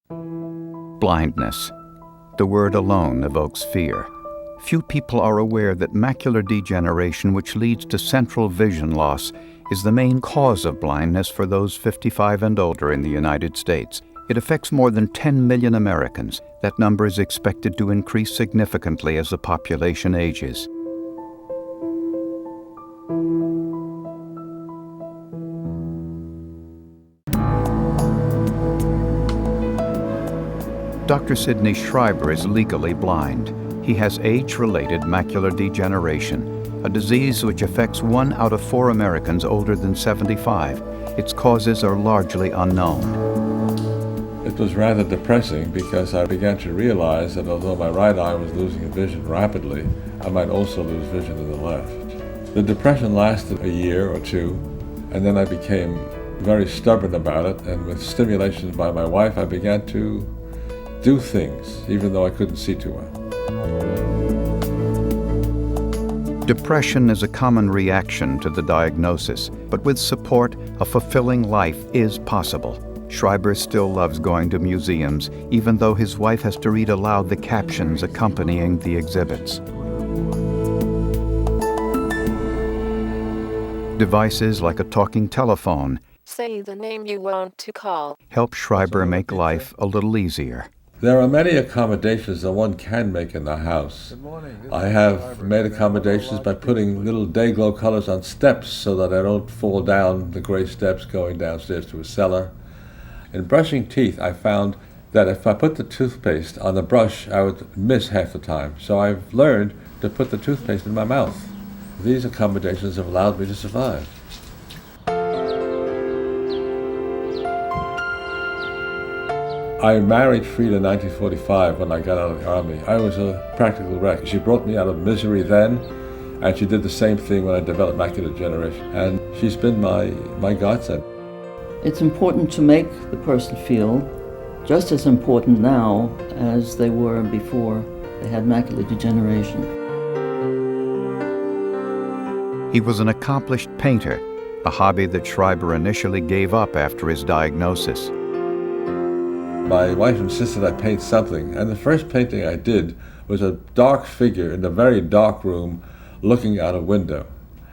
Blindness. The word alone evokes fear. Few people are aware that macular degeneration, which leads to central vision loss, is the main cause of blindness for those 55 and older in the United States. It affects more than 10 million Americans. That number is expected to increase significantly as the population ages. Dr. Sidney Schreiber is legally blind. He has age-related macular degeneration, a disease which affects 1 out of 4 Americans older than 75. Its causes are largely unknown. It was rather depressing because I began to realize that although my right eye was losing vision rapidly, I might also lose vision in the left. The depression lasted a year or two, and then I became very stubborn about it, and with stimulation by my wife, I began to do things, even though I couldn't see too well. Depression is a common reaction to the diagnosis, but with support, a fulfilling life is possible. Schreiber still loves going to museums, even though his wife has to read aloud the captions accompanying the exhibits. Devices like a talking telephone say the name you want to call help Schreiber make life a little easier. There are many accommodations that one can make in the house. I have made accommodations by putting little day-glow colors on steps so that I don't fall down the gray steps going downstairs to a cellar. In brushing teeth, I found that if I put the toothpaste on the brush, I would miss half the time. So I've learned to put the toothpaste in my mouth. These accommodations have allowed me to survive. I married Frida in 1945 when I got out of the Army. I was a practical wreck. She brought me out of misery then, and she did the same thing when I developed macular degeneration. And she's been my godsend. It's important to make the person feel just as important now as they were before they had macular degeneration. He was an accomplished painter, a hobby that Schreiber initially gave up after his diagnosis. My wife insisted I paint something, and the first painting I did was a dark figure in a very dark room looking out a window.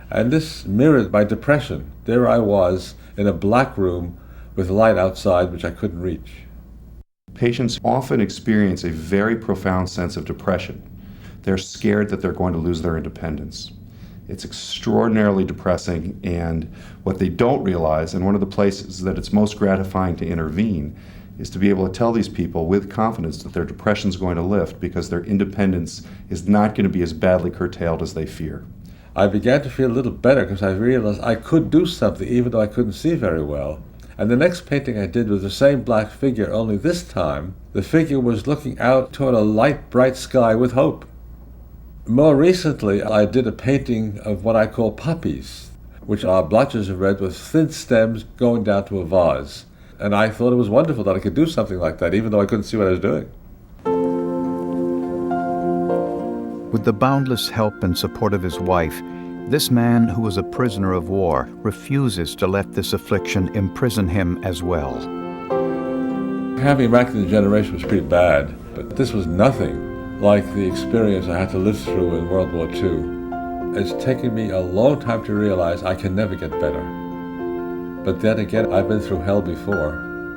And this mirrored my depression. There I was in a black room with light outside which I couldn't reach. Patients often experience a very profound sense of depression. They're scared that they're going to lose their independence. It's extraordinarily depressing, and what they don't realize, and one of the places that it's most gratifying to intervene, is to be able to tell these people with confidence that their depression is going to lift because their independence is not going to be as badly curtailed as they fear. I began to feel a little better because I realized I could do something even though I couldn't see very well. And the next painting I did was the same black figure, only this time the figure was looking out toward a light, bright sky with hope. More recently, I did a painting of what I call poppies, which are blotches of red with thin stems going down to a vase. And I thought it was wonderful that I could do something like that, even though I couldn't see what I was doing. With the boundless help and support of his wife, this man, who was a prisoner of war, refuses to let this affliction imprison him as well. Having macular degeneration was pretty bad, but this was nothing like the experience I had to live through in World War II. It's taken me a long time to realize I can never get better. But then again, I've been through hell before,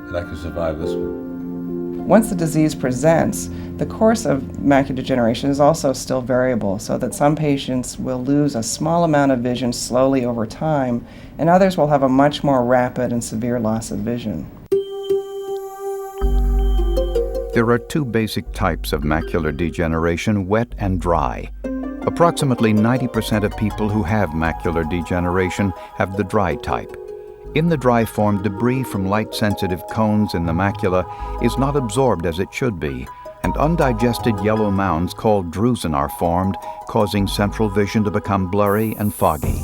and I can survive this one. Once the disease presents, the course of macular degeneration is also still variable, so that some patients will lose a small amount of vision slowly over time, and others will have a much more rapid and severe loss of vision. There are 2 basic types of macular degeneration, wet and dry. Approximately 90% of people who have macular degeneration have the dry type. In the dry form, debris from light-sensitive cones in the macula is not absorbed as it should be, and undigested yellow mounds called drusen are formed, causing central vision to become blurry and foggy.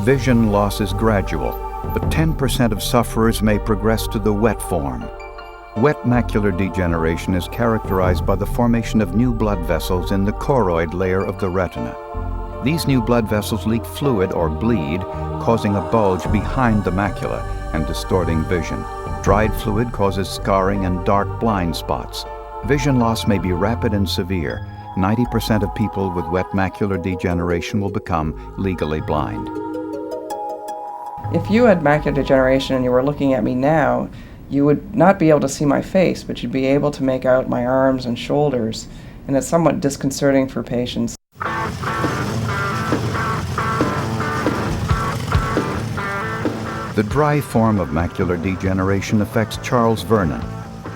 Vision loss is gradual, but 10% of sufferers may progress to the wet form. Wet macular degeneration is characterized by the formation of new blood vessels in the choroid layer of the retina. These new blood vessels leak fluid or bleed, causing a bulge behind the macula and distorting vision. Dried fluid causes scarring and dark blind spots. Vision loss may be rapid and severe. 90% of people with wet macular degeneration will become legally blind. If you had macular degeneration and you were looking at me now, you would not be able to see my face, but you'd be able to make out my arms and shoulders, and it's somewhat disconcerting for patients. The dry form of macular degeneration affects Charles Vernon.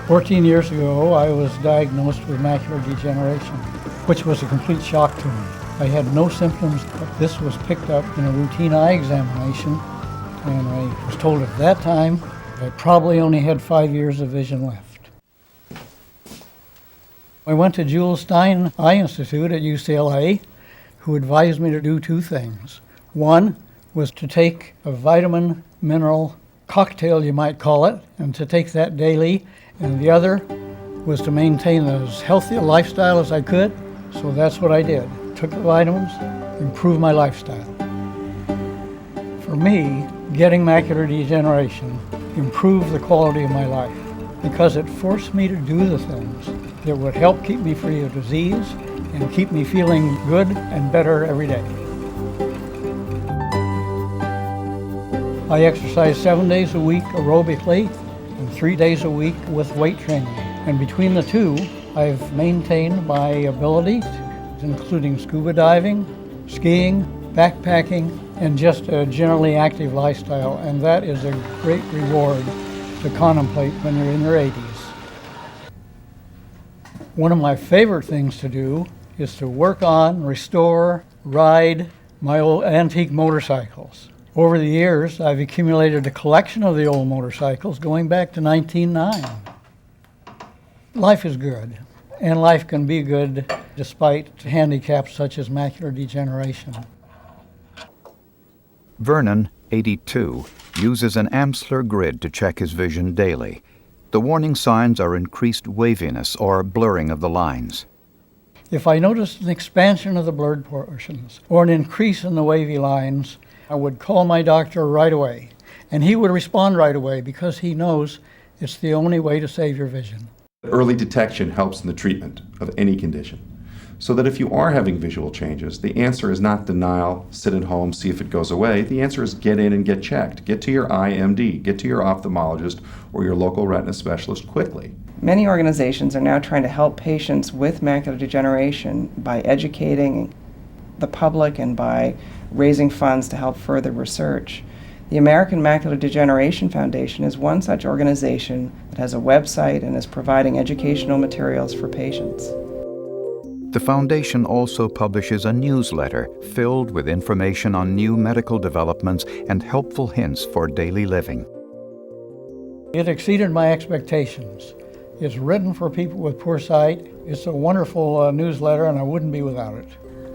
14 years ago, I was diagnosed with macular degeneration, which was a complete shock to me. I had no symptoms, but this was picked up in a routine eye examination, and I was told at that time I probably only had 5 years of vision left. I went to Jules Stein Eye Institute at UCLA, who advised me to do two things. One was to take a vitamin mineral cocktail, you might call it, and to take that daily. And the other was to maintain as healthy a lifestyle as I could. So that's what I did. Took the vitamins, improved my lifestyle. For me, getting macular degeneration improved the quality of my life because it forced me to do the things that would help keep me free of disease and keep me feeling good and better every day. I exercise 7 days a week aerobically and 3 days a week with weight training. And between the two, I've maintained my ability, including scuba diving, skiing, backpacking, and just a generally active lifestyle. And that is a great reward to contemplate when you're in your 80s. One of my favorite things to do is to work on, restore, ride my old antique motorcycles. Over the years, I've accumulated a collection of the old motorcycles going back to 1909. Life is good, and life can be good despite handicaps such as macular degeneration. Vernon, 82, uses an Amsler grid to check his vision daily. The warning signs are increased waviness or blurring of the lines. If I noticed an expansion of the blurred portions or an increase in the wavy lines, I would call my doctor right away, and he would respond right away because he knows it's the only way to save your vision. Early detection helps in the treatment of any condition. So that if you are having visual changes, the answer is not denial, sit at home, see if it goes away. The answer is get in and get checked. Get to your IMD, get to your ophthalmologist or your local retina specialist quickly. Many organizations are now trying to help patients with macular degeneration by educating the public and by raising funds to help further research. The American Macular Degeneration Foundation is one such organization that has a website and is providing educational materials for patients. The foundation also publishes a newsletter filled with information on new medical developments and helpful hints for daily living. It exceeded my expectations. It's written for people with poor sight. It's a wonderful newsletter, and I wouldn't be without it.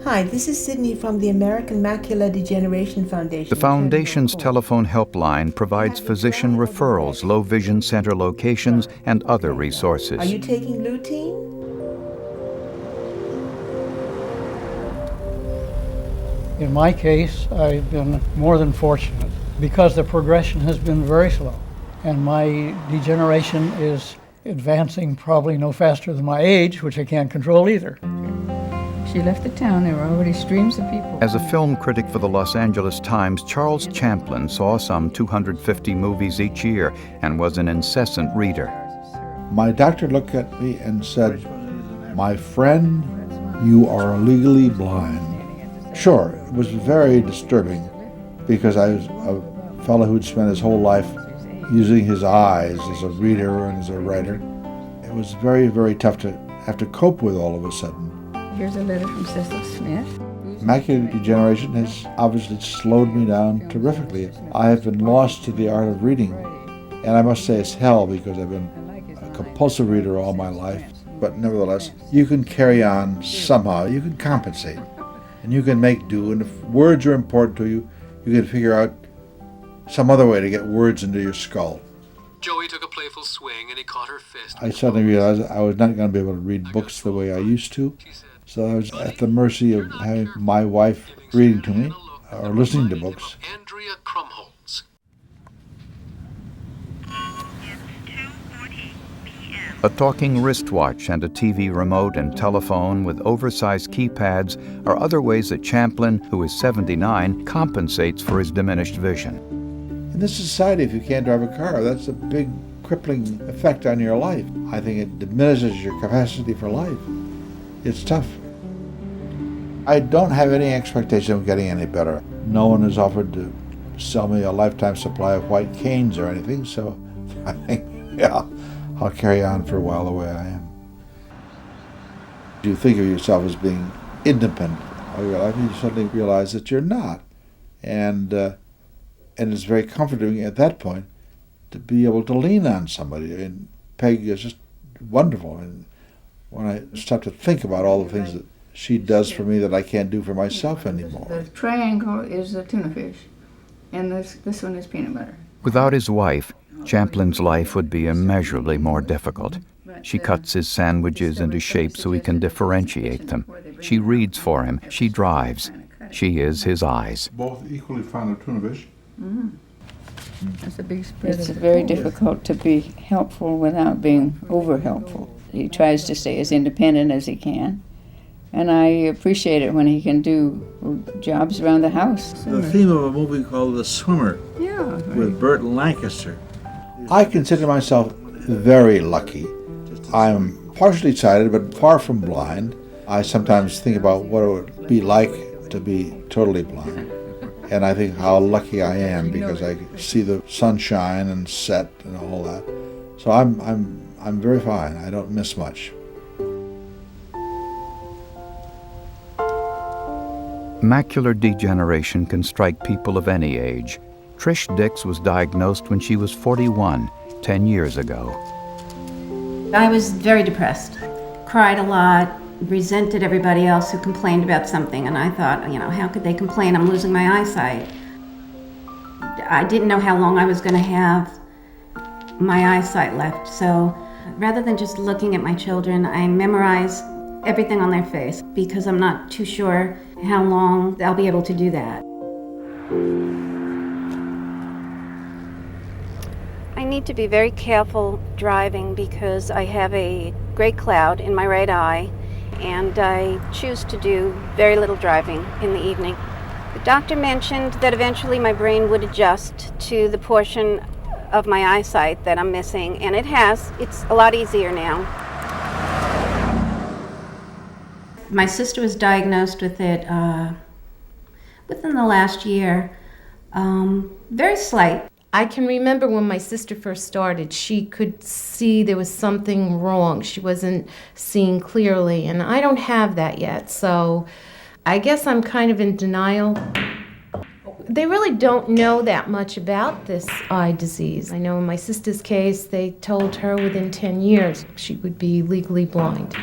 Hi, this is Sidney from the American Macular Degeneration Foundation. The foundation's telephone helpline provides physician referrals, low vision center locations, and other resources. Are you taking lutein? In my case, I've been more than fortunate because the progression has been very slow, and my degeneration is advancing probably no faster than my age, which I can't control either. She left the town. There were already streams of people. As a film critic for the Los Angeles Times, Charles Champlin saw some 250 movies each year and was an incessant reader. My doctor looked at me and said, "My friend, you are legally blind." Sure, it was very disturbing because I was a fellow who'd spent his whole life using his eyes as a reader and as a writer. It was very, very tough to have to cope with all of a sudden. Here's a letter from Cecil Smith. Macular degeneration has obviously slowed me down terrifically. I have been lost to the art of reading, and I must say it's hell because I've been a compulsive reader all my life. But nevertheless, you can carry on somehow. You can compensate, and you can make do. And if words are important to you, you can figure out some other way to get words into your skull. Joey took a playful swing and he caught her fist. I suddenly realized I was not going to be able to read books the way I used to. So I was at the mercy of having my wife reading to me or listening to books. Andrea Krumholtz. A talking wristwatch and a TV remote and telephone with oversized keypads are other ways that Champlin, who is 79, compensates for his diminished vision. In this society, if you can't drive a car, that's a big crippling effect on your life. I think it diminishes your capacity for life. It's tough. I don't have any expectation of getting any better. No one has offered to sell me a lifetime supply of white canes or anything, so I think, yeah, I'll carry on for a while the way I am. You think of yourself as being independent all your life, and you suddenly realize that you're not. And it's very comforting at that point to be able to lean on somebody. And Peg is just wonderful. And when I start to think about all the things that she does for me that I can't do for myself anymore. The triangle is a tuna fish, and this one is peanut butter. Without his wife, Champlin's life would be immeasurably more difficult. She cuts his sandwiches into shape so he can differentiate them. She reads for him. She drives. She is his eyes. Both equally fond of tuna fish. Mm-hmm. That's a big spread. It's very difficult to be helpful without being over-helpful. He tries to stay as independent as he can, and I appreciate it when he can do jobs around the house. The theme of a movie called The Swimmer, with Burt Lancaster. I consider myself very lucky. I'm partially sighted, but far from blind. I sometimes think about what it would be like to be totally blind. And I think how lucky I am because I see the sunshine and set and all that. So I'm very fine. I don't miss much. Macular degeneration can strike people of any age. Trish Dix was diagnosed when she was 41, 10 years ago. I was very depressed, cried a lot, resented everybody else who complained about something, and I thought, how could they complain? I'm losing my eyesight. I didn't know how long I was going to have my eyesight left, so rather than just looking at my children, I memorize everything on their face because I'm not too sure how long I'll be able to do that. I need to be very careful driving because I have a gray cloud in my right eye, and I choose to do very little driving in the evening. The doctor mentioned that eventually my brain would adjust to the portion of my eyesight that I'm missing, and it has. It's a lot easier now. My sister was diagnosed with it within the last year. Very slight. I can remember when my sister first started, she could see there was something wrong. She wasn't seeing clearly, and I don't have that yet, so I guess I'm kind of in denial. They really don't know that much about this eye disease. I know in my sister's case, they told her within 10 years she would be legally blind.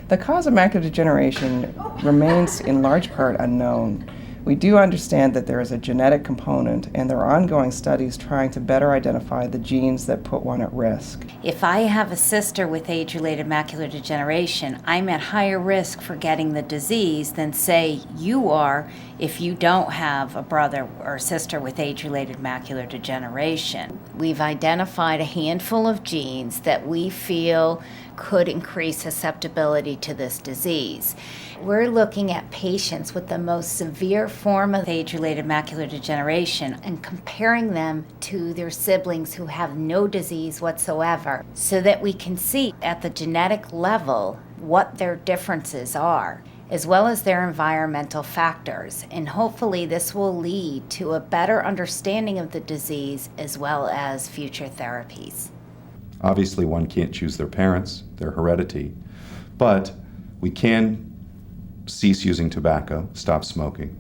The cause of macular degeneration remains in large part unknown. We do understand that there is a genetic component, and there are ongoing studies trying to better identify the genes that put one at risk. If I have a sister with age-related macular degeneration, I'm at higher risk for getting the disease than, say, you are if you don't have a brother or sister with age-related macular degeneration. We've identified a handful of genes that we feel could increase susceptibility to this disease. We're looking at patients with the most severe form of age-related macular degeneration and comparing them to their siblings who have no disease whatsoever so that we can see at the genetic level what their differences are, as well as their environmental factors. And hopefully this will lead to a better understanding of the disease as well as future therapies. Obviously, one can't choose their parents, their heredity, but we can cease using tobacco, stop smoking.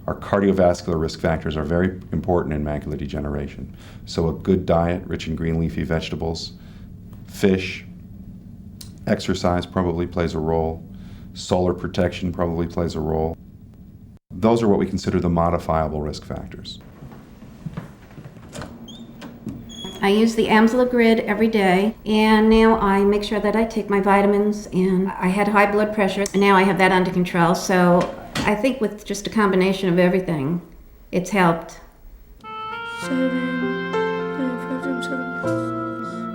Our cardiovascular risk factors are very important in macular degeneration. So a good diet, rich in green leafy vegetables, fish, exercise probably plays a role, solar protection probably plays a role. Those are what we consider the modifiable risk factors. I use the Amsler grid every day, and now I make sure that I take my vitamins, and I had high blood pressure, and now I have that under control. So I think with just a combination of everything, it's helped.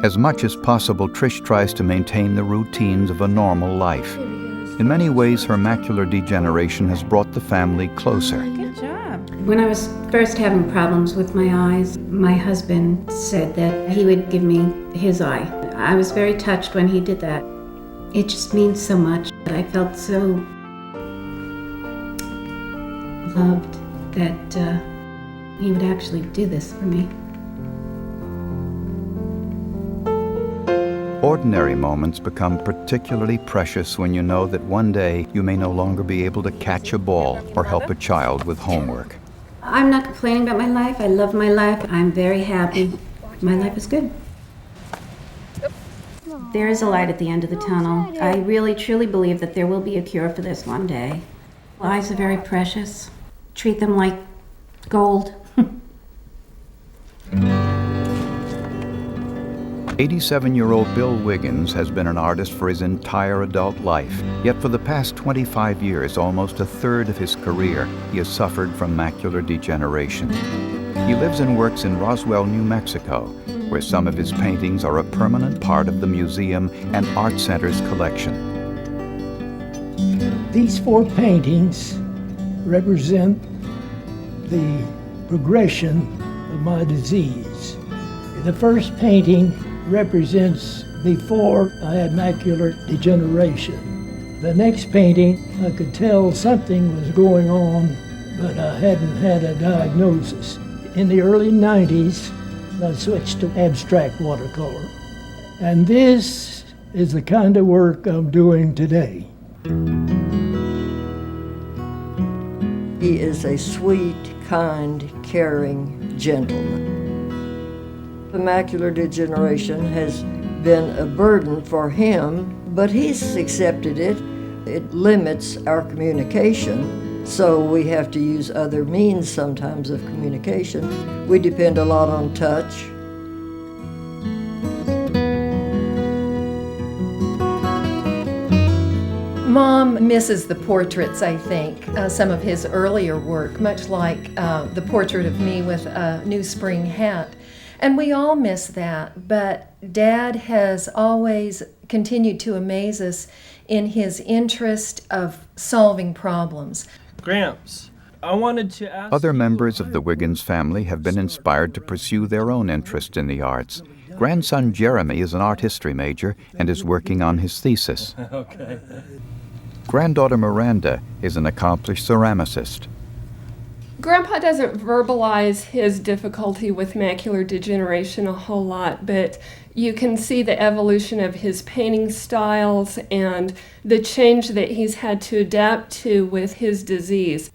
As much as possible, Trish tries to maintain the routines of a normal life. In many ways, her macular degeneration has brought the family closer. Good job. When I was first having problems with my eyes, my husband said that he would give me his eye. I was very touched when he did that. It just means so much. I felt so loved that he would actually do this for me. Ordinary moments become particularly precious when you know that one day you may no longer be able to catch a ball or help a child with homework. I'm not complaining about my life. I love my life. I'm very happy. My life is good. There is a light at the end of the tunnel. I really, truly believe that there will be a cure for this one day. Eyes are very precious. Treat them like gold. 87-year-old Bill Wiggins has been an artist for his entire adult life. Yet for the past 25 years, almost a third of his career, he has suffered from macular degeneration. He lives and works in Roswell, New Mexico, where some of his paintings are a permanent part of the museum and art center's collection. These 4 paintings represent the progression of my disease. The first painting represents before I had macular degeneration. The next painting, I could tell something was going on, but I hadn't had a diagnosis. In the early 90s, I switched to abstract watercolor. And this is the kind of work I'm doing today. He is a sweet, kind, caring gentleman. The macular degeneration has been a burden for him, but he's accepted it. It limits our communication, so we have to use other means sometimes of communication. We depend a lot on touch. Mom misses the portraits, I think, some of his earlier work, much like the portrait of me with a new spring hat. And we all miss that, but Dad has always continued to amaze us in his interest of solving problems. Gramps, I wanted to ask... Other members of the Wiggins family have been inspired to pursue their own interest in the arts. Grandson Jeremy is an art history major and is working on his thesis. Okay. Granddaughter Miranda is an accomplished ceramicist. Grandpa doesn't verbalize his difficulty with macular degeneration a whole lot, but you can see the evolution of his painting styles and the change that he's had to adapt to with his disease.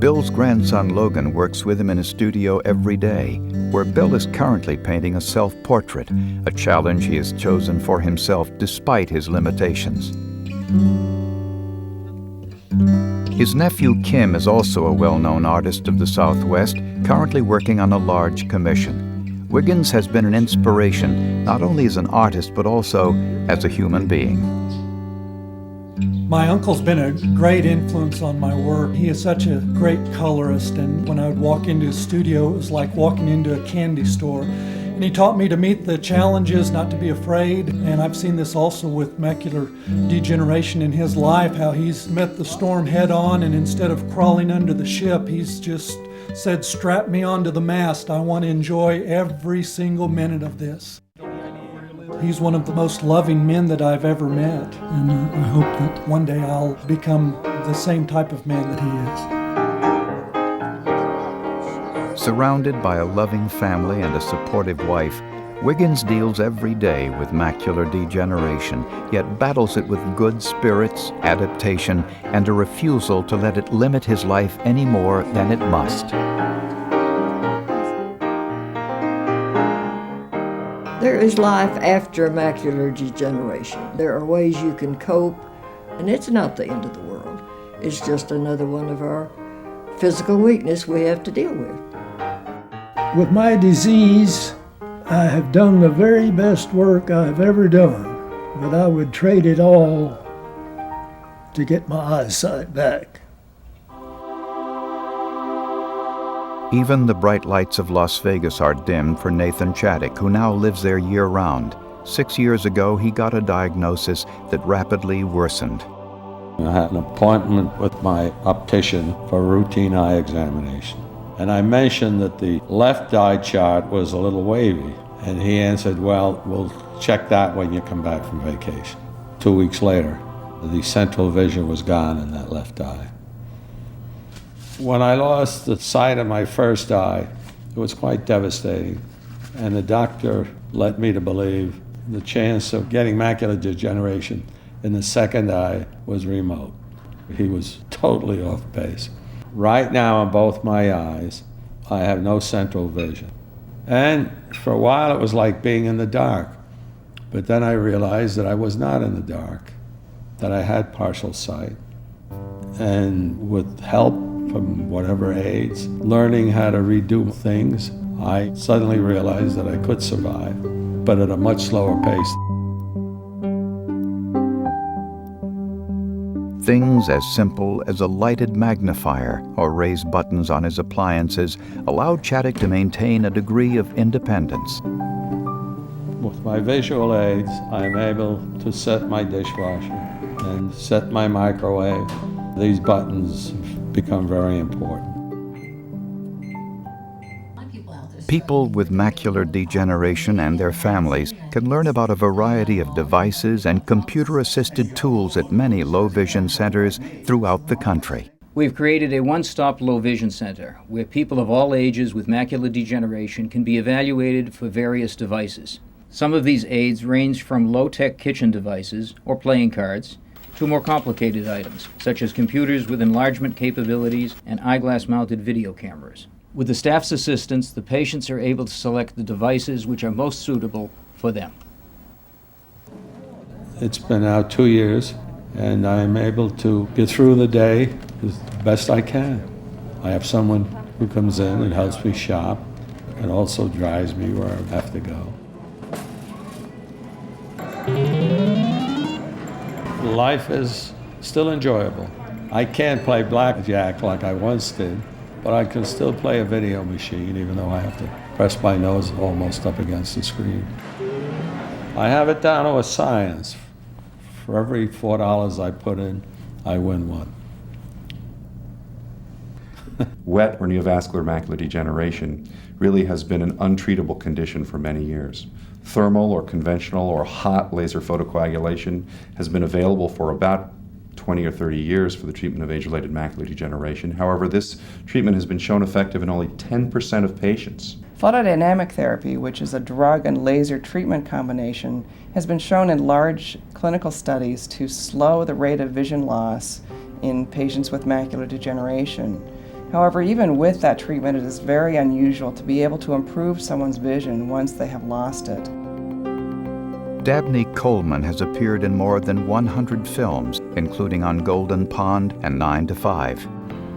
Bill's grandson Logan works with him in his studio every day, where Bill is currently painting a self-portrait, a challenge he has chosen for himself despite his limitations. His nephew Kim is also a well-known artist of the Southwest, currently working on a large commission. Wiggins has been an inspiration, not only as an artist, but also as a human being. My uncle's been a great influence on my work. He is such a great colorist, and when I would walk into his studio, it was like walking into a candy store. And he taught me to meet the challenges, not to be afraid. And I've seen this also with macular degeneration in his life, how he's met the storm head on, and instead of crawling under the ship, he's just said, strap me onto the mast. I want to enjoy every single minute of this. He's one of the most loving men that I've ever met. And I hope that one day I'll become the same type of man that he is. Surrounded by a loving family and a supportive wife, Wiggins deals every day with macular degeneration, yet battles it with good spirits, adaptation, and a refusal to let it limit his life any more than it must. There is life after macular degeneration. There are ways you can cope, and it's not the end of the world. It's just another one of our physical weakness we have to deal with. With my disease, I have done the very best work I've ever done, but I would trade it all to get my eyesight back. Even the bright lights of Las Vegas are dimmed for Nathan Shattuck, who now lives there year-round. 6 years ago, he got a diagnosis that rapidly worsened. I had an appointment with my optician for a routine eye examination. And I mentioned that the left eye chart was a little wavy. And he answered, well, we'll check that when you come back from vacation. 2 weeks later, the central vision was gone in that left eye. When I lost the sight of my first eye, it was quite devastating. And the doctor led me to believe the chance of getting macular degeneration in the second eye was remote. He was totally off base. Right now in both my eyes, I have no central vision. And for a while it was like being in the dark. But then I realized that I was not in the dark, that I had partial sight. And with help from whatever aids, learning how to redo things, I suddenly realized that I could survive, but at a much slower pace. Things as simple as a lighted magnifier or raised buttons on his appliances allowed Shattuck to maintain a degree of independence. With my visual aids, I am able to set my dishwasher and set my microwave. These buttons become very important. People with macular degeneration and their families can learn about a variety of devices and computer-assisted tools at many low-vision centers throughout the country. We've created a one-stop low-vision center where people of all ages with macular degeneration can be evaluated for various devices. Some of these aids range from low-tech kitchen devices or playing cards to more complicated items, such as computers with enlargement capabilities and eyeglass-mounted video cameras. With the staff's assistance, the patients are able to select the devices which are most suitable for them. It's been now 2 years, and I'm able to get through the day as best I can. I have someone who comes in and helps me shop and also drives me where I have to go. Life is still enjoyable. I can't play blackjack like I once did, but I can still play a video machine even though I have to press my nose almost up against the screen. I have it down to a science. For every $4 I put in, I win one. Wet or neovascular macular degeneration really has been an untreatable condition for many years. Thermal or conventional or hot laser photocoagulation has been available for about 20 or 30 years for the treatment of age-related macular degeneration. However, this treatment has been shown effective in only 10% of patients. Photodynamic therapy, which is a drug and laser treatment combination, has been shown in large clinical studies to slow the rate of vision loss in patients with macular degeneration. However, even with that treatment, it is very unusual to be able to improve someone's vision once they have lost it. Dabney Coleman has appeared in more than 100 films, including on Golden Pond and 9 to 5.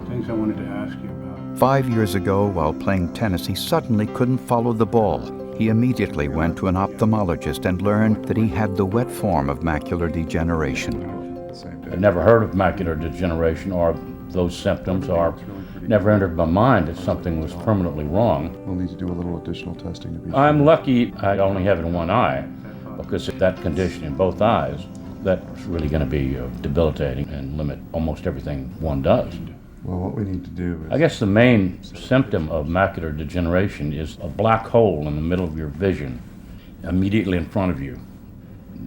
Things I wanted to ask you about. 5 years ago, while playing tennis, he suddenly couldn't follow the ball. He immediately went to an ophthalmologist and learned that he had the wet form of macular degeneration. I'd never heard of macular degeneration or those symptoms, or never entered my mind that something was permanently wrong. We'll need to do a little additional testing to be sure. I'm lucky I only have it in one eye, because if that condition in both eyes, that's really going to be debilitating and limit almost everything one does. Well, what we need to do is... I guess the main symptom of macular degeneration is a black hole in the middle of your vision, immediately in front of you.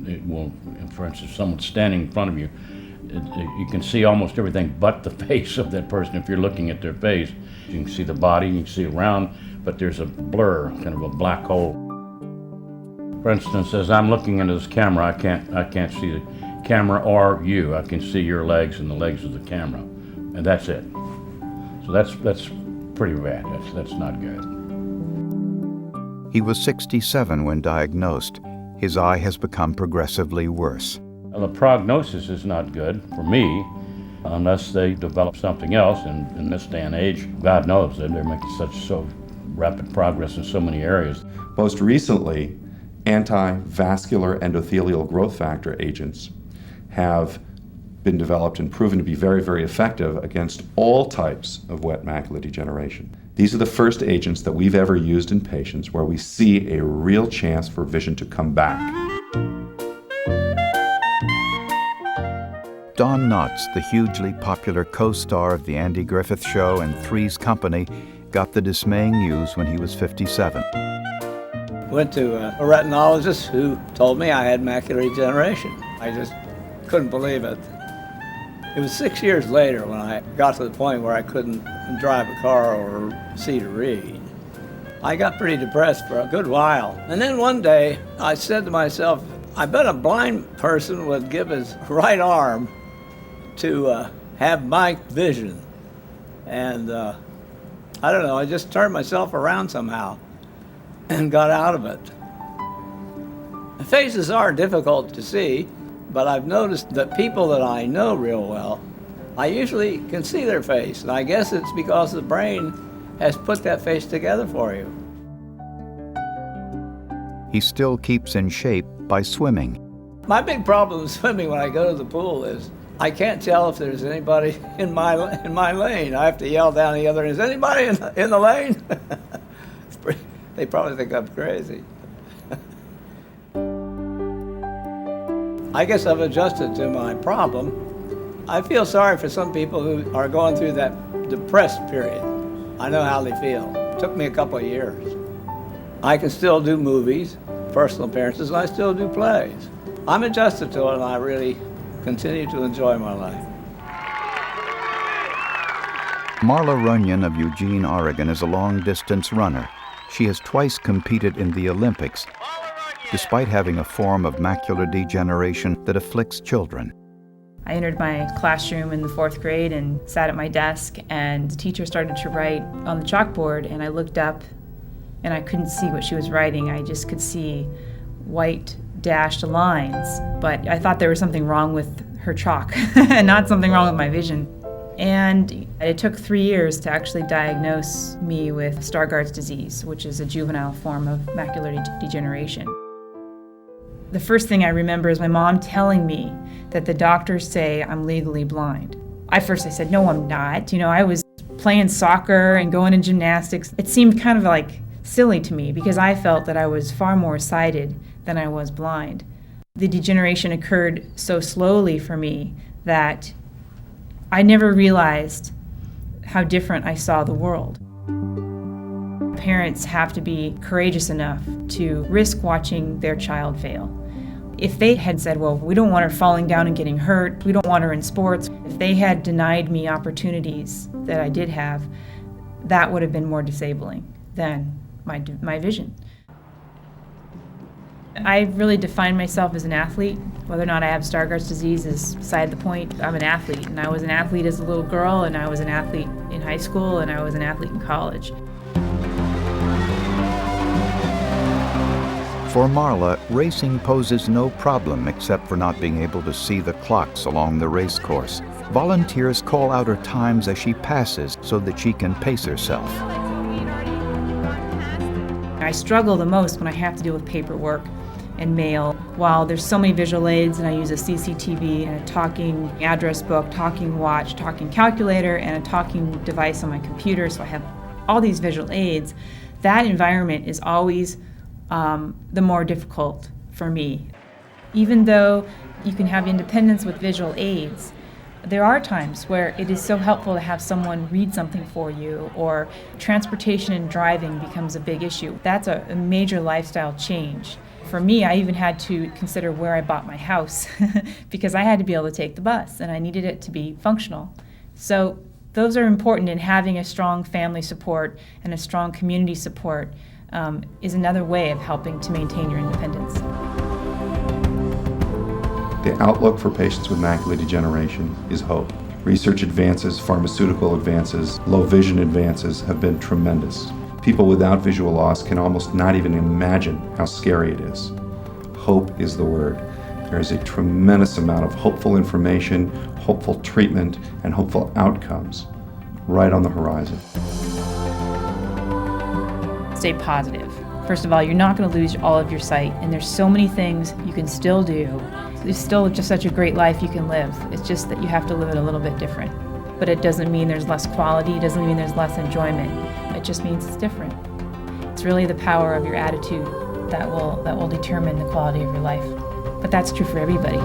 It will, for instance, someone standing in front of you, you can see almost everything but the face of that person if you're looking at their face. You can see the body, you can see around, but there's a blur, kind of a black hole. For instance, as I'm looking into this camera, I can't see the camera or you. I can see your legs and the legs of the camera, and that's it. So that's pretty bad. That's not good. He was 67 when diagnosed. His eye has become progressively worse. Well, the prognosis is not good for me unless they develop something else, and in this day and age, God knows that they're making so rapid progress in so many areas. Most recently, anti-vascular endothelial growth factor agents have been developed and proven to be very, very effective against all types of wet macular degeneration. These are the first agents that we've ever used in patients where we see a real chance for vision to come back. Don Knotts, the hugely popular co-star of The Andy Griffith Show and Three's Company, got the dismaying news when he was 57. Went to a retinologist who told me I had macular degeneration. I just couldn't believe it. It was 6 years later when I got to the point where I couldn't drive a car or see to read. I got pretty depressed for a good while. And then one day I said to myself, I bet a blind person would give his right arm to have my vision. And I don't know, I just turned myself around somehow and got out of it. Faces are difficult to see, but I've noticed that people that I know real well, I usually can see their face, and I guess it's because the brain has put that face together for you. He still keeps in shape by swimming. My big problem with swimming when I go to the pool is I can't tell if there's anybody in my lane. I have to yell down the other end, is anybody in the lane? They probably think I'm crazy. I guess I've adjusted to my problem. I feel sorry for some people who are going through that depressed period. I know how they feel. It took me a couple of years. I can still do movies, personal appearances, and I still do plays. I'm adjusted to it, and I really continue to enjoy my life. Marla Runyon of Eugene, Oregon is a long-distance runner. She has twice competed in the Olympics, despite having a form of macular degeneration that afflicts children. I entered my classroom in the 4th grade and sat at my desk, and the teacher started to write on the chalkboard, and I looked up and I couldn't see what she was writing. I just could see white dashed lines, but I thought there was something wrong with her chalk and not something wrong with my vision. And it took 3 years to actually diagnose me with Stargardt's disease, which is a juvenile form of macular degeneration. The first thing I remember is my mom telling me that the doctors say I'm legally blind. At first I said, no, I'm not. You know, I was playing soccer and going to gymnastics. It seemed kind of like silly to me because I felt that I was far more sighted than I was blind. The degeneration occurred so slowly for me that I never realized how different I saw the world. Parents have to be courageous enough to risk watching their child fail. If they had said, well, we don't want her falling down and getting hurt, we don't want her in sports, if they had denied me opportunities that I did have, that would have been more disabling than my vision. I really define myself as an athlete. Whether or not I have Stargardt's disease is beside the point. I'm an athlete, and I was an athlete as a little girl, and I was an athlete in high school, and I was an athlete in college. For Marla, racing poses no problem except for not being able to see the clocks along the race course. Volunteers call out her times as she passes so that she can pace herself. I struggle the most when I have to deal with paperwork and mail. While there's so many visual aids, and I use a CCTV and a talking address book, talking watch, talking calculator, and a talking device on my computer, so I have all these visual aids, that environment is always the more difficult for me. Even though you can have independence with visual aids, there are times where it is so helpful to have someone read something for you, or transportation and driving becomes a big issue. That's a major lifestyle change. For me, I even had to consider where I bought my house because I had to be able to take the bus and I needed it to be functional. So those are important, in having a strong family support and a strong community support is another way of helping to maintain your independence. The outlook for patients with macular degeneration is hope. Research advances, pharmaceutical advances, low vision advances have been tremendous. People without visual loss can almost not even imagine how scary it is. Hope is the word. There is a tremendous amount of hopeful information, hopeful treatment, and hopeful outcomes right on the horizon. Stay positive. First of all, you're not going to lose all of your sight, and there's so many things you can still do. There's still just such a great life you can live. It's just that you have to live it a little bit different. But it doesn't mean there's less quality, it doesn't mean there's less enjoyment. It just means it's different. It's really the power of your attitude that will determine the quality of your life. But that's true for everybody.